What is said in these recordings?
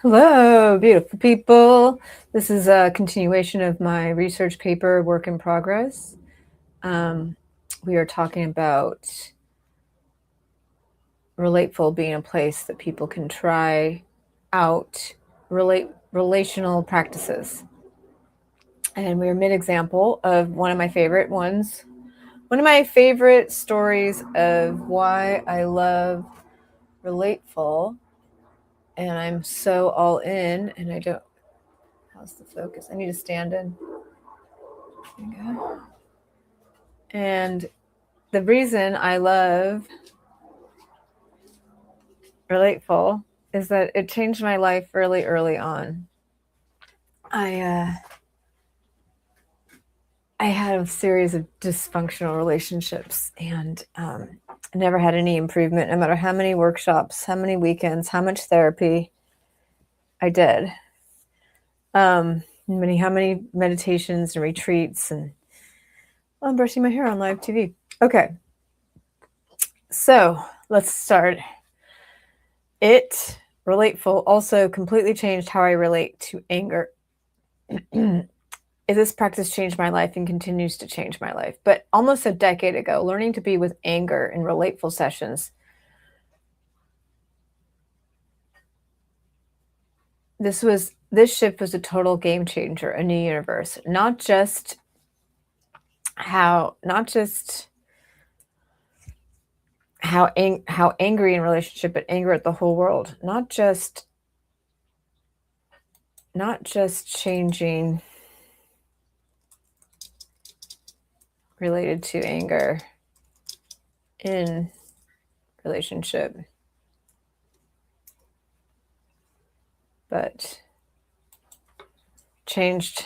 Hello, beautiful people. This is a continuation of my research paper, Work in Progress. We are talking about Relateful being a place that people can try out relational practices. And we're mid-example of one of my favorite ones. One of my favorite stories of why I love Relateful, and I'm so all in, and I don't, how's the focus? I need to stand in. There we go. And the reason I love Relateful is that it changed my life really early on. I had a series of dysfunctional relationships, and I never had any improvement, no matter how many workshops, how many weekends, how much therapy I did. How many meditations and retreats, and I'm brushing my hair on live TV. Okay, so let's start. Relateful also completely changed how I relate to anger. This practice changed my life and continues to change my life. But almost a decade ago, learning to be with anger in Relateful sessions, this shift was a total game changer, a new universe. Not just how angry in relationship, but anger at the whole world. Not just changing related to anger in relationship, but changed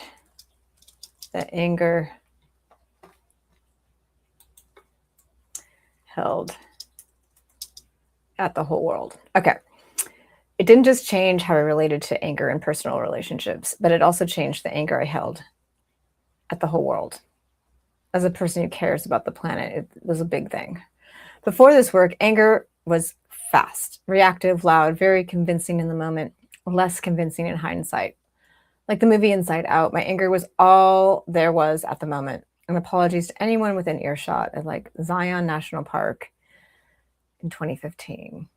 the anger held at the whole world. Okay. It didn't just change how I related to anger in personal relationships, but it also changed the anger I held at the whole world. As a person who cares about the planet, it was a big thing. Before this work, anger was fast, reactive, loud, very convincing in the moment, less convincing in hindsight. Like the movie Inside Out, my anger was all there was at the moment. And apologies to anyone within earshot at like Zion National Park in 2015,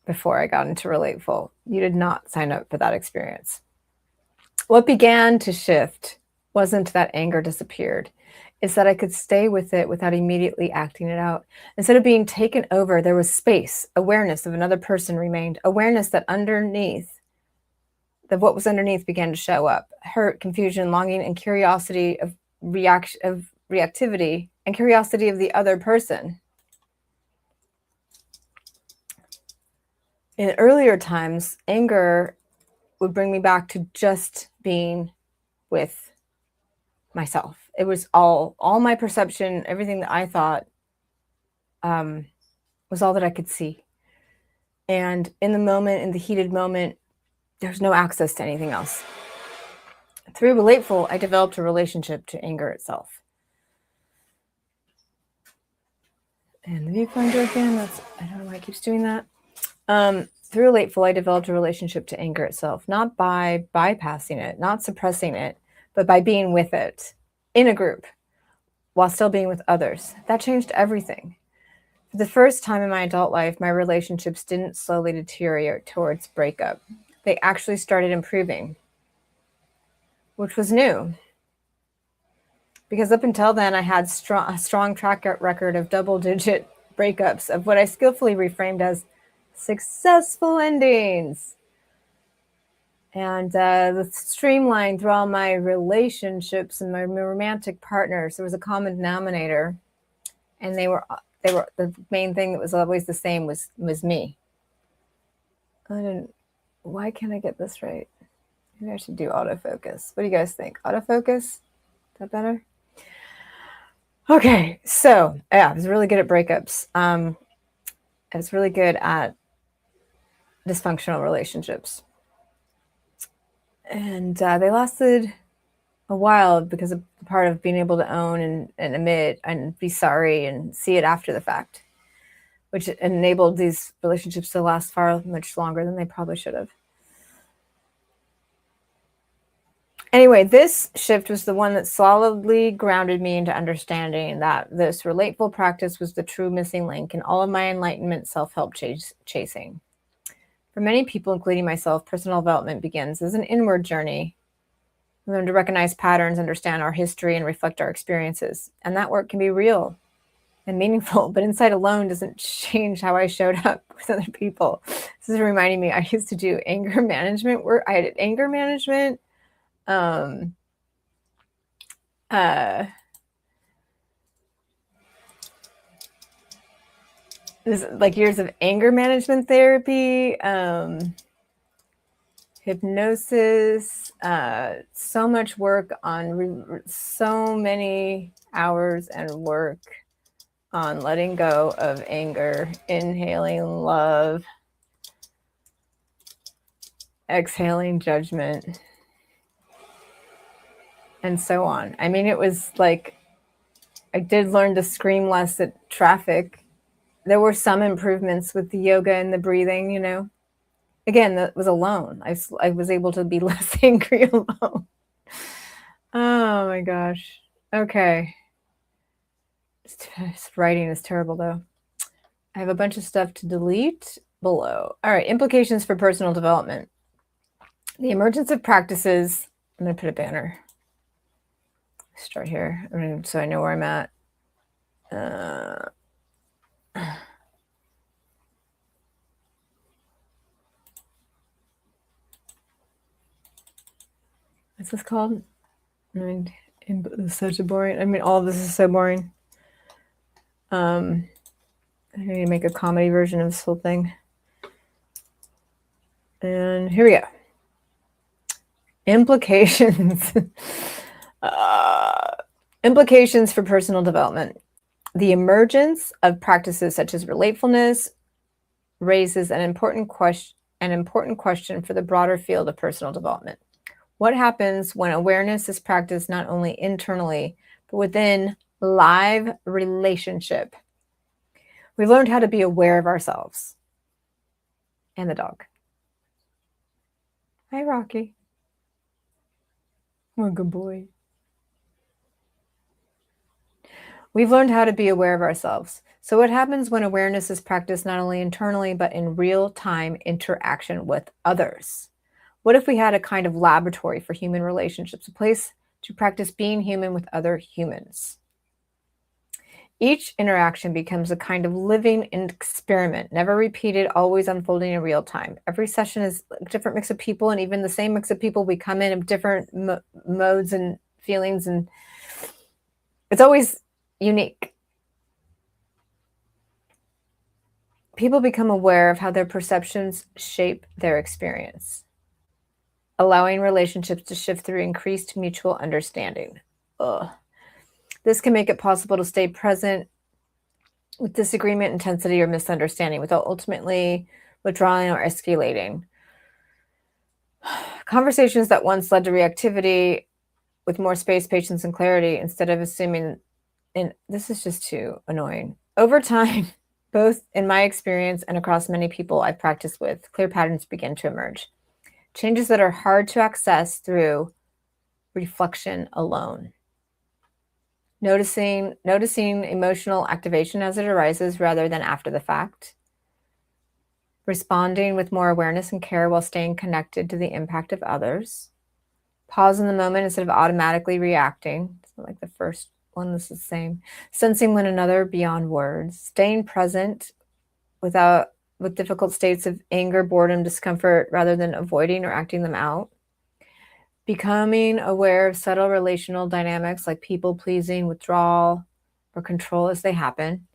before I got into Relateful. You did not sign up for that experience. What began to shift wasn't that anger disappeared. It's that I could stay with it without immediately acting it out. Instead of being taken over, there was space, awareness of another person remained, awareness that what was underneath began to show up. Hurt, confusion, longing, and curiosity of reactivity, and curiosity of the other person. In earlier times, anger would bring me back to just being with myself. It was all my perception, everything that I thought was all that I could see. And in the heated moment, there's no access to anything else. Through Relateful, I developed a relationship to anger itself. And the viewfinder again, I don't know why it keeps doing that. Through Relateful, I developed a relationship to anger itself, not by bypassing it, not suppressing it, but by being with it in a group while still being with others. That changed everything. For the first time in my adult life, my relationships didn't slowly deteriorate towards breakup. They actually started improving, which was new. Because up until then, I had a strong track record of double-digit breakups, of what I skillfully reframed as successful endings. And the streamline through all my relationships and my romantic partners, there was a common denominator, and they were the main thing that was always the same was me. Why can't I get this right? Maybe I should do autofocus. What do you guys think? Autofocus? Is that better? Okay, so yeah, I was really good at breakups. I was really good at dysfunctional relationships. And they lasted a while because of the part of being able to own and admit and be sorry and see it after the fact, which enabled these relationships to last far much longer than they probably should have. Anyway, this shift was the one that solidly grounded me into understanding that this relateful practice was the true missing link in all of my enlightenment self-help chasing. For many people, including myself, personal development begins as an inward journey. We learn to recognize patterns, understand our history, and reflect our experiences. And that work can be real and meaningful, but insight alone doesn't change how I showed up with other people. This is reminding me, I used to do anger management work. I had anger management. This like years of anger management therapy, hypnosis, so much work on so many hours and work on letting go of anger, inhaling love, exhaling judgment, and so on. I mean, it was like I did learn to scream less at traffic. There were some improvements with the yoga and the breathing, you know. Again, that was alone. I was able to be less angry alone. Oh my gosh. Okay. Writing is terrible though. I have a bunch of stuff to delete below. All right, implications for personal development. The emergence of practices. I'm going to put a banner. Start here, so I know where I'm at. What's this called? I mean, it's such a boring. I mean, all of this is so boring. I need to make a comedy version of this whole thing. And here we go. Implications. Implications for personal development. The emergence of practices such as relatefulness raises an important question for the broader field of personal development. What happens when awareness is practiced not only internally, but within live relationship? We've learned how to be aware of ourselves and the dog. Hi, Rocky. Oh, good boy. We've learned how to be aware of ourselves. So what happens when awareness is practiced not only internally, but in real-time interaction with others? What if we had a kind of laboratory for human relationships, a place to practice being human with other humans? Each interaction becomes a kind of living experiment, never repeated, always unfolding in real time. Every session is a different mix of people, and even the same mix of people, we come in different modes and feelings, and it's always unique. People become aware of how their perceptions shape their experience, allowing relationships to shift through increased mutual understanding. This can make it possible to stay present with disagreement, intensity, or misunderstanding without ultimately withdrawing or escalating. Conversations that once led to reactivity with more space, patience, and clarity instead of assuming, and this is just too annoying. Over time, both in my experience and across many people I've practiced with, clear patterns begin to emerge. Changes that are hard to access through reflection alone. Noticing emotional activation as it arises rather than after the fact. Responding with more awareness and care while staying connected to the impact of others. Pause in the moment instead of automatically reacting. So like the first one, this is the same. Sensing one another beyond words. Staying present with difficult states of anger, boredom, discomfort, rather than avoiding or acting them out. Becoming aware of subtle relational dynamics like people-pleasing, withdrawal, or control as they happen.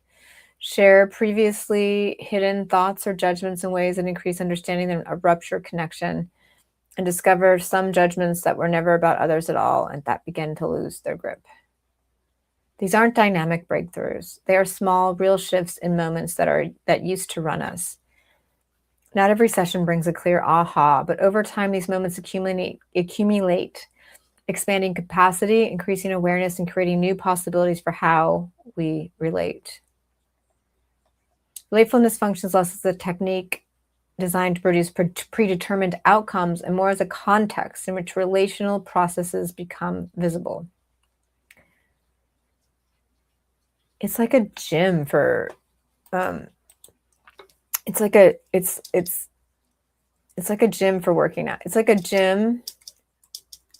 Share previously hidden thoughts or judgments in ways that increase understanding and a rupture connection. And discover some judgments that were never about others at all and that begin to lose their grip. These aren't dynamic breakthroughs. They are small, real shifts in moments that used to run us. Not every session brings a clear aha, but over time, these moments accumulate, expanding capacity, increasing awareness, and creating new possibilities for how we relate. Relatefulness functions less as a technique designed to produce predetermined outcomes and more as a context in which relational processes become visible. It's like a gym for it's like a gym for working out. It's like a gym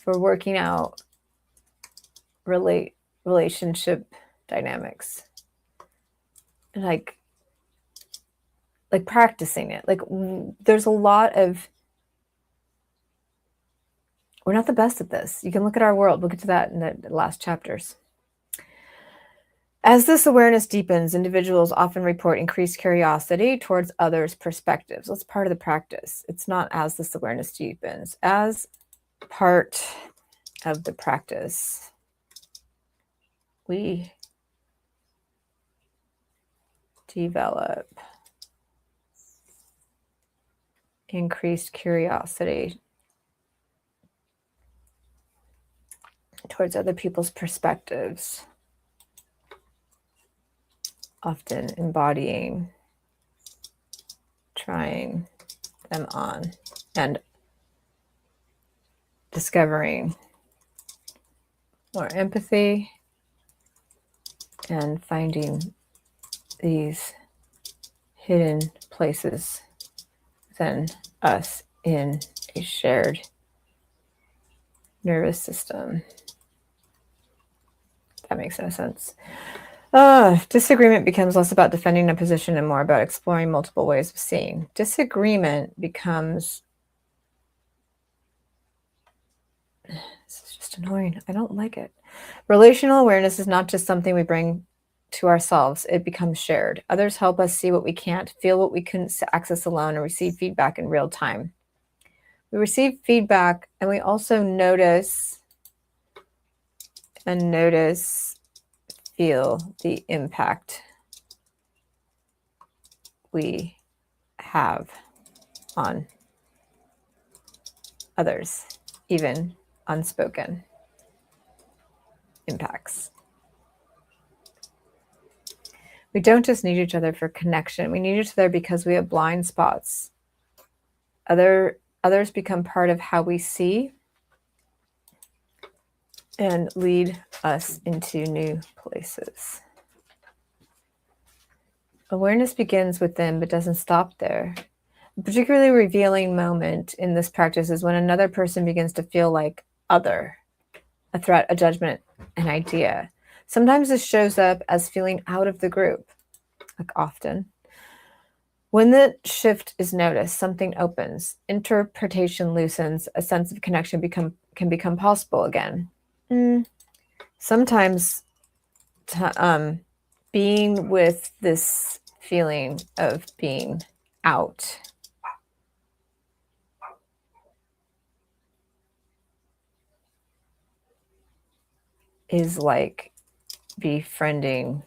for working out relationship dynamics. Like practicing it. Like there's a lot of, we're not the best at this. You can look at our world. We'll get to that in the last chapters. As this awareness deepens, individuals often report increased curiosity towards others' perspectives. That's part of the practice. It's not as this awareness deepens. As part of the practice, we develop increased curiosity towards other people's perspectives, often embodying, trying them on, and discovering more empathy and finding these hidden places within us in a shared nervous system. That makes no sense. Disagreement becomes less about defending a position and more about exploring multiple ways of seeing. Disagreement becomes, this is just annoying. I don't like it. Relational awareness is not just something we bring to ourselves. It becomes shared. Others help us see what we can't, feel what we couldn't access alone, and receive feedback in real time. We receive feedback and we also feel the impact we have on others, even unspoken impacts. We don't just need each other for connection. We need each other because we have blind spots. Others become part of how we see and lead us into new places. Awareness begins within but doesn't stop there. A particularly revealing moment in this practice is when another person begins to feel like other, a threat, a judgment, an idea. Sometimes this shows up as feeling out of the group, like often. When the shift is noticed, something opens, interpretation loosens, a sense of connection can become possible again. Sometimes being with this feeling of being out is like befriending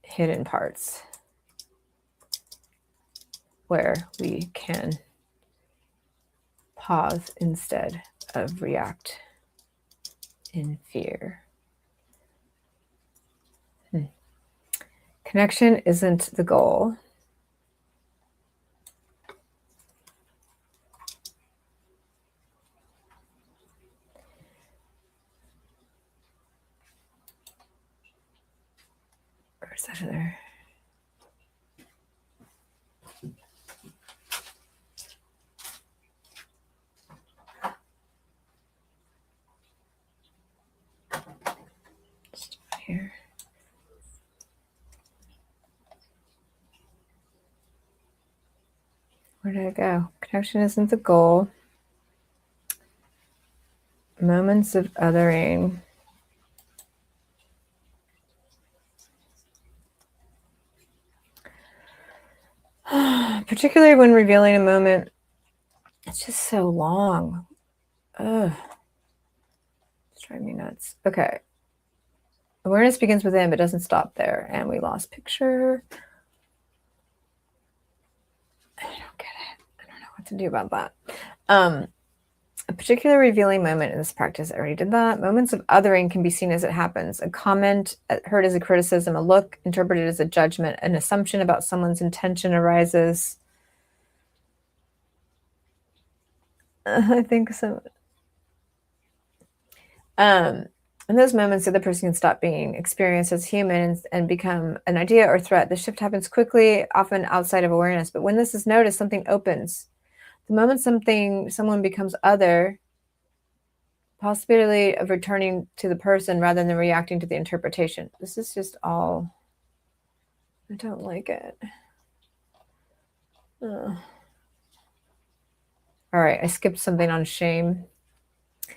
hidden parts where we can pause instead of react in fear. Connection isn't the goal. Or is that other? Just here. Where did I go? Connection isn't the goal. Moments of othering. Particularly when revealing a moment, it's just so long. Ugh. It's driving me nuts. Okay. Awareness begins within, but doesn't stop there. And we lost picture. I don't get it. I don't know what to do about that. A particular revealing moment in this practice, I already did that. Moments of othering can be seen as it happens. A comment heard as a criticism, a look interpreted as a judgment, an assumption about someone's intention arises. I think so. In those moments, the other person can stop being experienced as human and become an idea or threat. The shift happens quickly, often outside of awareness. But when this is noticed, something opens. The moment someone becomes other, possibility of returning to the person rather than reacting to the interpretation. This is just all, I don't like it. All right, I skipped something on shame. All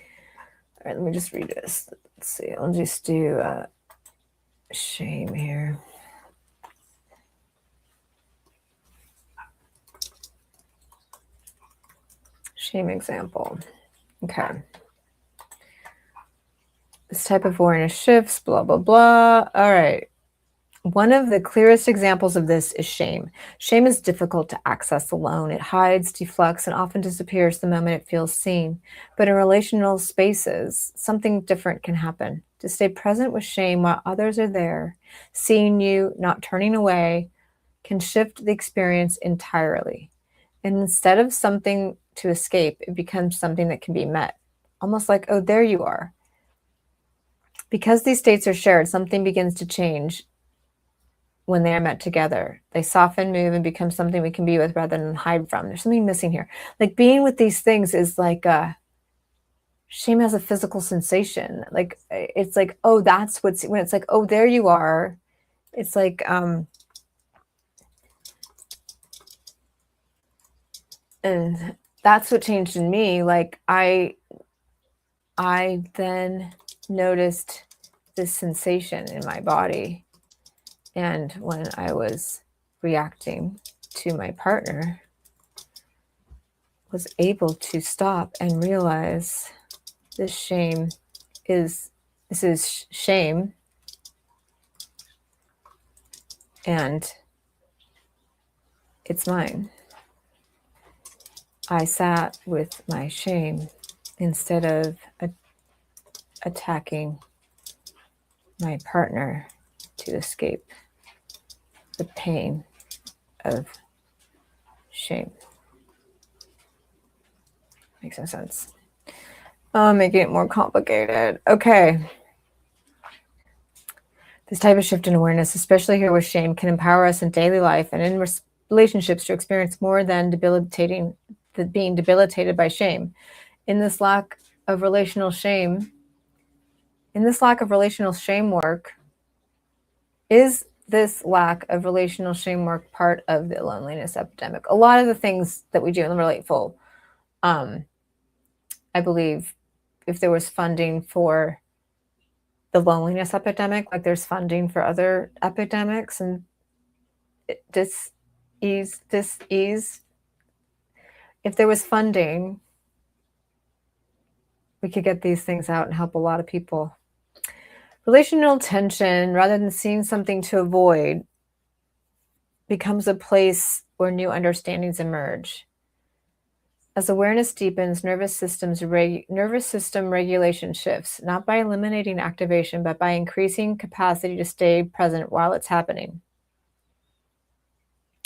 right, let me just read this. Let's see, I'll just do shame here. Shame example. Okay. This type of awareness shifts, blah, blah, blah. All right. One of the clearest examples of this is shame. Shame is difficult to access alone. It hides, deflects, and often disappears the moment it feels seen. But in relational spaces, something different can happen. To stay present with shame while others are there, seeing you, not turning away, can shift the experience entirely. And instead of something to escape, it becomes something that can be met. Almost like, oh, there you are. Because these states are shared, something begins to change when they are met together. They soften, move, and become something we can be with rather than hide from. There's something missing here. Like being with these things is like shame has a physical sensation. Like it's like, oh, that's what's when it's like, oh, there you are. It's like and that's what changed in me. Like I then noticed this sensation in my body. And when I was reacting to my partner, was able to stop and realize this is shame, and it's mine. I sat with my shame instead of attacking my partner to escape the pain of shame. Makes no sense. Oh, I'm making it more complicated. Okay. This type of shift in awareness, especially here with shame, can empower us in daily life and in relationships to experience more than being debilitated by shame. In this lack of relational shame work, is this lack of relational shame work part of the loneliness epidemic? A lot of the things that we do in the Relateful, I believe if there was funding for the loneliness epidemic, like there's funding for other epidemics and dis-ease, if there was funding, we could get these things out and help a lot of people. Relational tension, rather than seeing something to avoid, becomes a place where new understandings emerge. As awareness deepens, nervous system regulation shifts, not by eliminating activation, but by increasing capacity to stay present while it's happening.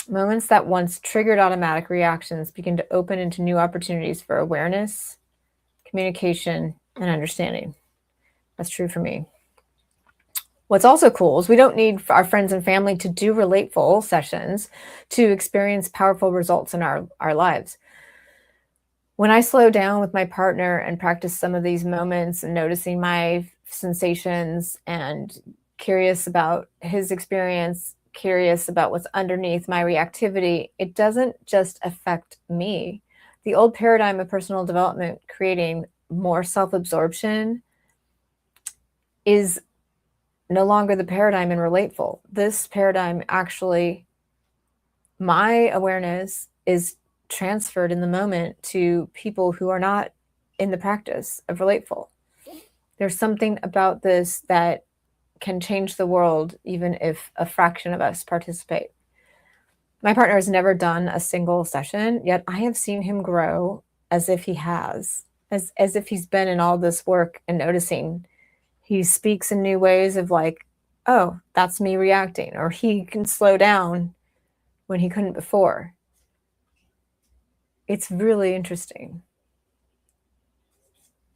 Moments that once triggered automatic reactions begin to open into new opportunities for awareness, communication, and understanding. That's true for me. What's also cool is we don't need our friends and family to do Relateful sessions to experience powerful results in our lives. When I slow down with my partner and practice some of these moments and noticing my sensations and curious about his experience, curious about what's underneath my reactivity, it doesn't just affect me. The old paradigm of personal development, creating more self-absorption, is no longer the paradigm in Relateful. This paradigm actually, my awareness is transferred in the moment to people who are not in the practice of Relateful. There's something about this that can change the world, even if a fraction of us participate. My partner has never done a single session, yet I have seen him grow as if he has. as if he's been in all this work and noticing. He speaks in new ways of like, oh, that's me reacting, or he can slow down when he couldn't before. It's really interesting.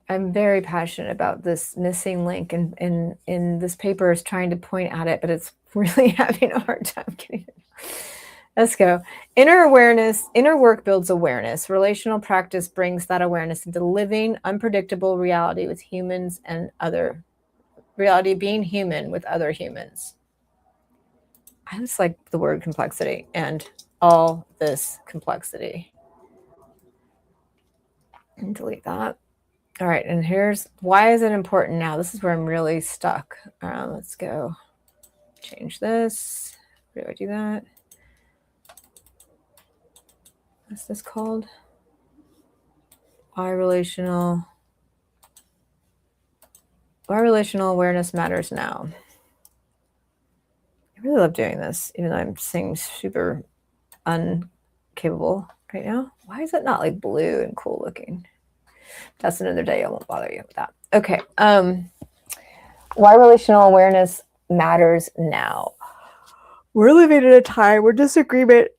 I'm very passionate about this missing link, and in this paper is trying to point at it, but it's really having a hard time getting it. Let's go. Inner awareness, inner work builds awareness. Relational practice brings that awareness into living, unpredictable reality with humans and other reality, being human with other humans. I just like the word complexity and all this complexity. And delete that. All right, and here's why is it important now? This is where I'm really stuck. Let's go change this. Where do I do that? What's this called? Why relational awareness matters now. I really love doing this, even though I'm saying super uncapable right now. Why is it not like blue and cool looking? That's another day. I won't bother you with that. Okay. Why relational awareness matters now. We're living in a time where disagreement,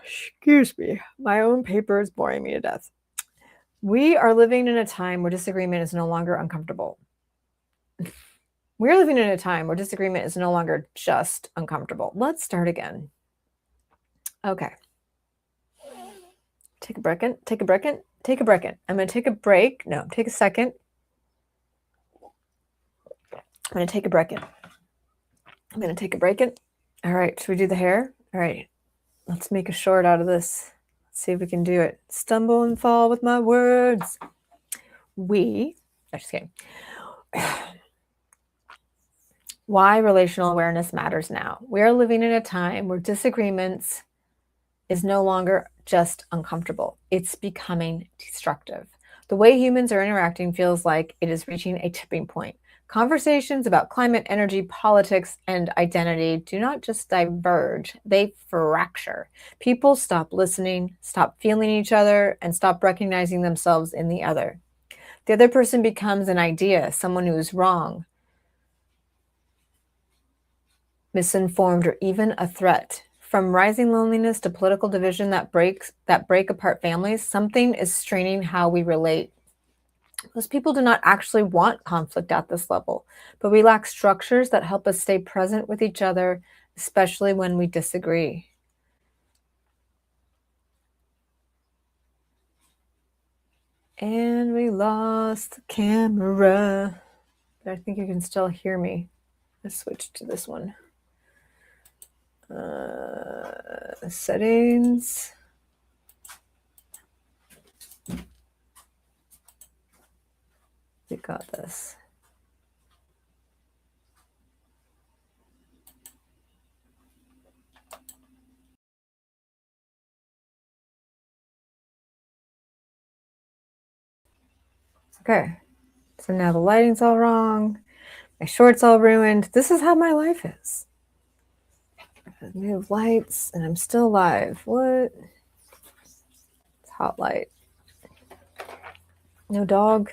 excuse me, my own paper is boring me to death. We are living in a time where disagreement is no longer uncomfortable. We're living in a time where disagreement is no longer just uncomfortable. Let's start again. Okay. Take a break. Take a break. Take a break. I'm going to take a break. No, take a second. I'm going to take a break. I'm going to take a break. All right. Should we do the hair? All right. Let's make a short out of this. Let's see if we can do it. Stumble and fall with my words. Just kidding. Why relational awareness matters now. We are living in a time where disagreements is no longer just uncomfortable. It's becoming destructive. The way humans are interacting feels like it is reaching a tipping point. Conversations about climate, energy, politics, and identity do not just diverge, they fracture. People stop listening, stop feeling each other, and stop recognizing themselves in the other. The other person becomes an idea, someone who is wrong, misinformed, or even a threat. From rising loneliness to political division that break apart families, something is straining how we relate. Most people do not actually want conflict at this level, but we lack structures that help us stay present with each other, especially when we disagree. And we lost the camera, but I think you can still hear me. Let's switch to this one. Settings. We got this. Okay, so now the lighting's all wrong. My short's all ruined. This is how my life is. Move lights, and I'm still live. What? It's hot light. No dog.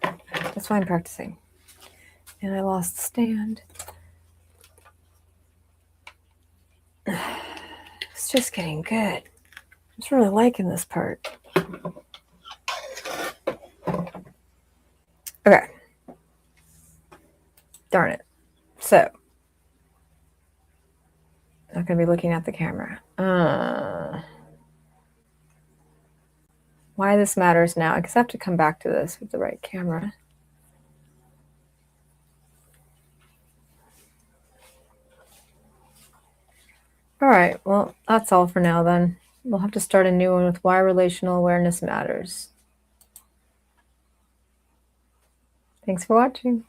That's why I'm practicing. And I lost the stand. It's just getting good. I'm just really liking this part. Okay. Darn it. So, I'm not going to be looking at the camera. Why this matters now. I guess I have to come back to this with the right camera. All right, well, that's all for now then. We'll have to start a new one with why relational awareness matters. Thanks for watching.